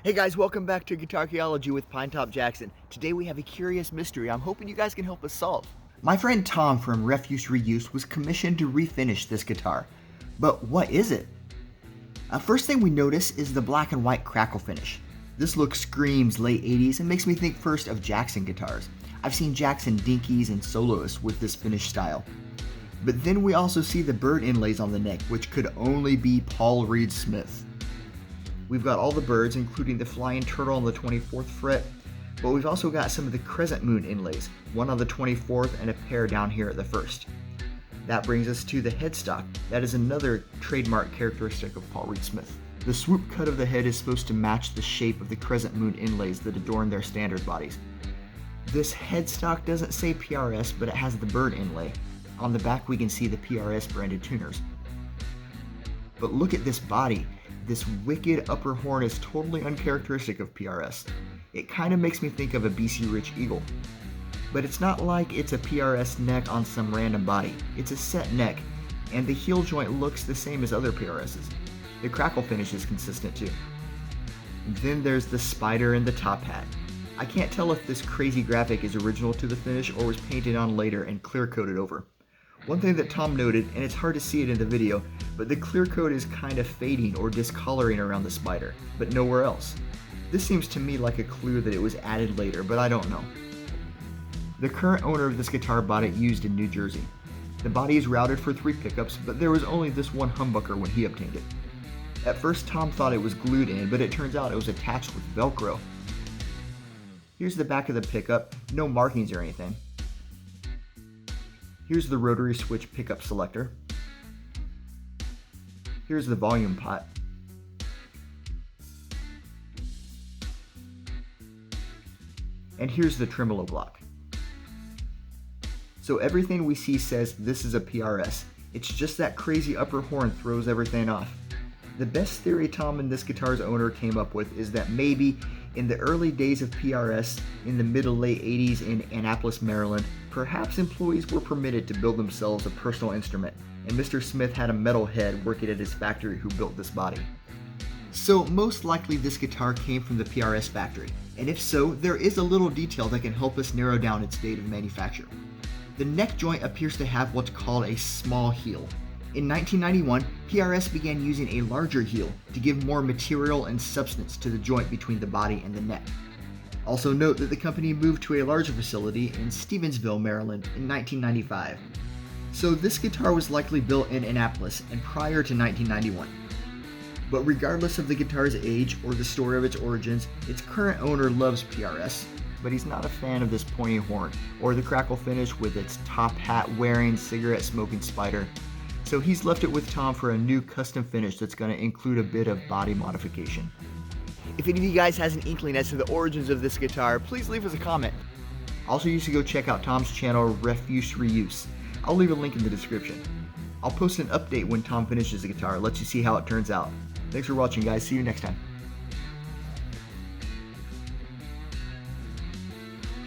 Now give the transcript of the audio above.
Hey guys, welcome back to Guitarchaeology with Pinetop Jackson. Today we have a curious mystery I'm hoping you guys can help us solve. My friend Tom from Refuse Reuse was commissioned to refinish this guitar. But what is it? First thing we notice is the black and white crackle finish. This look screams late 80s and makes me think first of Jackson guitars. I've seen Jackson dinkies and soloists with this finish style. But then we also see the bird inlays on the neck, which could only be Paul Reed Smith. We've got all the birds, including the flying turtle on the 24th fret, but we've also got some of the crescent moon inlays, one on the 24th and a pair down here at the 1st. That brings us to the headstock. That is another trademark characteristic of Paul Reed Smith. The swoop cut of the head is supposed to match the shape of the crescent moon inlays that adorn their standard bodies. This headstock doesn't say PRS, but it has the bird inlay. On the back we can see the PRS branded tuners. But look at this body. This wicked upper horn is totally uncharacteristic of PRS. It kind of makes me think of a BC Rich Eagle. But it's not like it's a PRS neck on some random body. It's a set neck, and the heel joint looks the same as other PRSs. The crackle finish is consistent too. Then there's the spider and the top hat. I can't tell if this crazy graphic is original to the finish or was painted on later and clear coated over. One thing that Tom noted, and it's hard to see it in the video, but the clear coat is kind of fading or discoloring around the spider, but nowhere else. This seems to me like a clue that it was added later, but I don't know. The current owner of this guitar bought it used in New Jersey. The body is routed for 3 pickups, but there was only this one humbucker when he obtained it. At first Tom thought it was glued in, but it turns out it was attached with Velcro. Here's the back of the pickup, no markings or anything. Here's the rotary switch pickup selector. Here's the volume pot. And here's the tremolo block. So everything we see says this is a PRS. It's just that crazy upper horn throws everything off. The best theory Tom and this guitar's owner came up with is that maybe in the early days of PRS, in the mid to late 80s in Annapolis, Maryland, perhaps employees were permitted to build themselves a personal instrument, and Mr. Smith had a metal head working at his factory who built this body. So most likely this guitar came from the PRS factory, and if so, there is a little detail that can help us narrow down its date of manufacture. The neck joint appears to have what's called a small heel. In 1991, PRS began using a larger heel to give more material and substance to the joint between the body and the neck. Also note that the company moved to a larger facility in Stevensville, Maryland in 1995. So this guitar was likely built in Annapolis and prior to 1991. But regardless of the guitar's age or the story of its origins, its current owner loves PRS, but he's not a fan of this pointy horn or the crackle finish with its top hat wearing, cigarette smoking spider. So he's left it with Tom for a new custom finish that's going to include a bit of body modification. If any of you guys has an inkling as to the origins of this guitar, please leave us a comment. Also, you should go check out Tom's channel, Refuse Reuse. I'll leave a link in the description. I'll post an update when Tom finishes the guitar, let you see how it turns out. Thanks for watching, guys. See you next time.